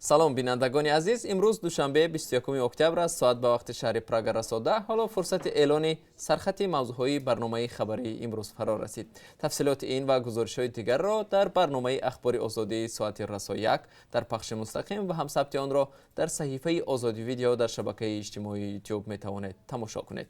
سلام بینندگان عزیز، امروز دوشنبه 21 اکتبر است. ساعت به وقت شهر پراگ رسیده. حالا فرصت اعلان سرخطی موضوعهای برنامه خبری امروز فرا رسید. تفصیلات این و گزارش‌های دیگر را در برنامه اخبار آزادی ساعت رسا 1 در پخش مستقیم و هم ثبت آن را در صحیفه آزادی ویدیو در شبکه اجتماعی یوتیوب می توانید تماشا کنید.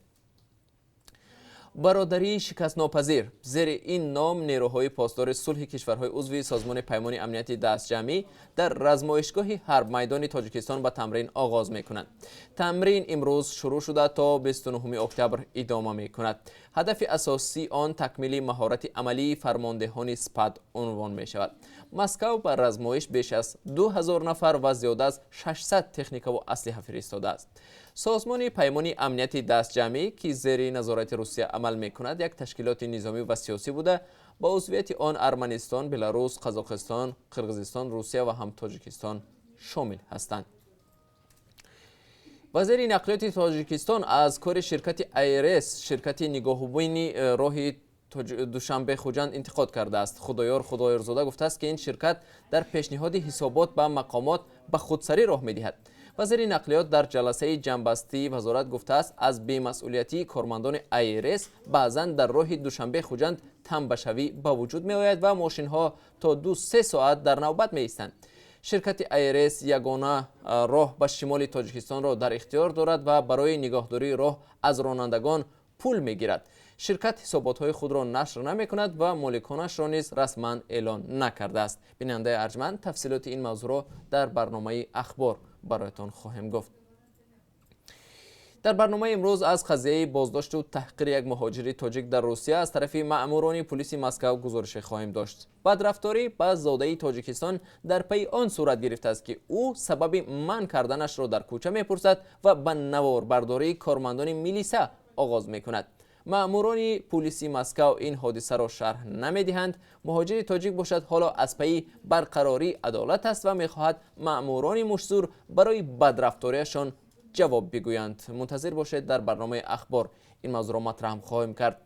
برادری شکست ناپذیر. زیر این نام نیروهای پاسدار صلح کشورهای عضو سازمان پیمان امنیتی دستجمعی در رزمایشگاه حرب میدان تاجیکستان به تمرین آغاز می‌کنند. تمرین امروز شروع شده تا 29 اکتبر ادامه می‌کند. هدف اساسی آن تکمیل مهارت عملی فرماندهان سپد عنوان می‌شود. مسکو بر رزمایش بیش از 2000 نفر و زیاد از 600 تکنیک و اسلحه فرستاده است. سازمان پیمان امنیتی دستجمعی که زیر نظارت روسیه عمل می‌کند یک تشکیلات نظامی و سیاسی بوده. با عضویت آن ارمنستان، بلاروس، قزاقستان، قرقیزستان، روسیه و هم تاجیکستان شامل هستند. وزیر نقلیات تاجیکستان از کار شرکت ایرس، شرکت نگاهبینی راه دوشنبه خوجند انتقاد کرده است. خدایارزاده گفته است که این شرکت در پیشنهاد حسابات به مقامات به خودسری راه می‌دهد. وزیر نقلیات در جلسه جنبستی وزارت گفته است از بی‌مسئولیتی کارمندان ایرس بعضاً در راه دوشنبه خوجند تنبشوی به وجود می آید و ماشین ها تا 2-3 ساعت در نوبت می ایستند. شرکت ایرس یگانه راه به شمال تاجیکستان را در اختیار دارد و برای نگهداری راه از رانندگان پول می گیرد. شرکت حسابات های خود را نشر نمی کند و مالکانش را نیز رسما اعلان نکرده است. بیننده ارجمند، تفصیلات این موضوع را در برنامه اخبار برایتان خواهم گفت. در برنامه امروز از قضیه بازداشت و تحقیر یک مهاجر تاجیک در روسیه از طرف مأموران پلیس مسکو گزارش خواهیم داشت. بدرفتاری با زاده تاجیکستان در پی آن صورت گرفته است که او سبب منع کردنش را در کوچه میپرسد و به نواربرداری کارمندان میلیسا آغاز میکند. مأموران پلیس مسکو این حادثه را شرح نمیدهند. مهاجر تاجیک باشد حالا از پی برقراری عدالت است و میخواهد مأموران مشهور برای بدرفتاریشان جواب بگویند. منتظر باشید، در برنامه اخبار این موضوع را مطرح خواهیم کرد.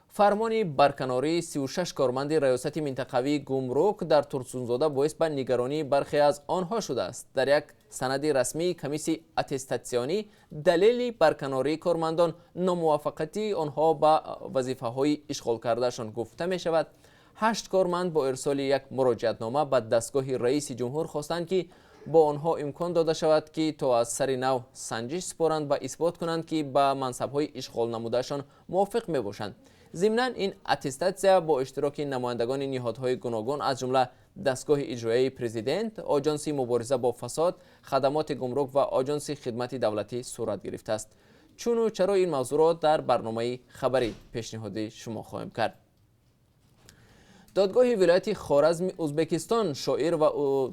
فرمان برکناری 36 کارمند ریاست منطقوی گمرک در ترسونزاده باعث به نگرانی برخی از آنها شده است. در یک سند رسمی کمیسی اتستاسیونی دلیل برکناری کارمندان ناموافقتی آنها با وظیفه های اشغال کردهشان گفته می شود. 8 کارمند با ارسال یک مراجعتنامه به دستگاه رئیس جمهور خواستند که با آنها امکان داده شود که تا از سر نو سنجش سپارند و اثبات کنند که با منصب‌های اشغال نمودهشان موافق می باشند. ضمناً این اتستاسیا با اشتراک نمایندگان نهادهای گوناگون از جمله دستگاه اجرایی پرزیدنت، آژانس مبارزه با فساد، خدمات گمرک و آژانس خدمت دولتی صورت گرفته است. چون و چرا این موضوع را در برنامه خبری پیشنهاد شما خواهیم کرد. دادگاه ولایت خوارزم ازبکستان شاعر و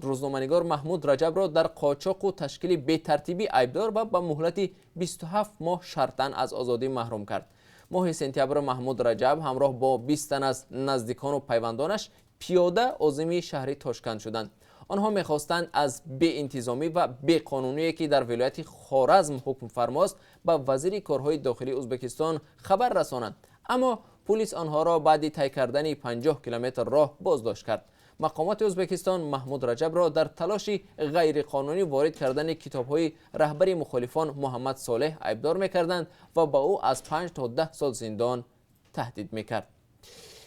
روزنامه‌نگار محمود رجب را در قاچاق و تشکیل بی‌ترتیبی عیبدار و به مهلت 27 ماه شرطاً از آزادی محروم کرد. ماه سپتامبر محمود رجب همراه با 20 تن از نزدیکان و پیوندانش پیاده عازم شهر تاشکند شدند. آنها می‌خواستند از بی‌انتظامی و بی‌قانونی که در ولایت خوارزم حکم فرماست به وزیر کارهای داخلی ازبکستان خبر رسانند، اما پلیس آنها را بعد طی کردن 50 کیلومتر راه بازداشت کرد. مقامات ازبکستان محمود رجب را در تلاش غیرقانونی وارد کردن کتاب‌های رهبر مخالفان محمد صالح عیبدار می‌کردند و با او از 5 تا 10 سال زندان تهدید می‌کرد.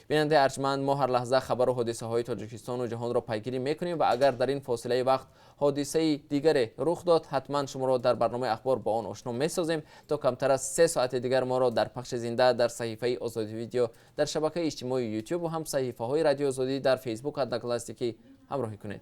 بیننده ارجمند، ما هر لحظه خبر و حادثه های تاجیکستان و جهان را پیگیری میکنیم و اگر در این فاصله وقت حادثه دیگری رخ داد حتما شما را در برنامه اخبار با آن آشنا میسازیم. تا کمتر از 3 ساعت دیگر ما را در پخش زنده در صحیفه آزادی ویدیو در شبکه اجتماعی یوتیوب و هم صحیفه های رادیو آزادی در فیسبوک همراهی کنید.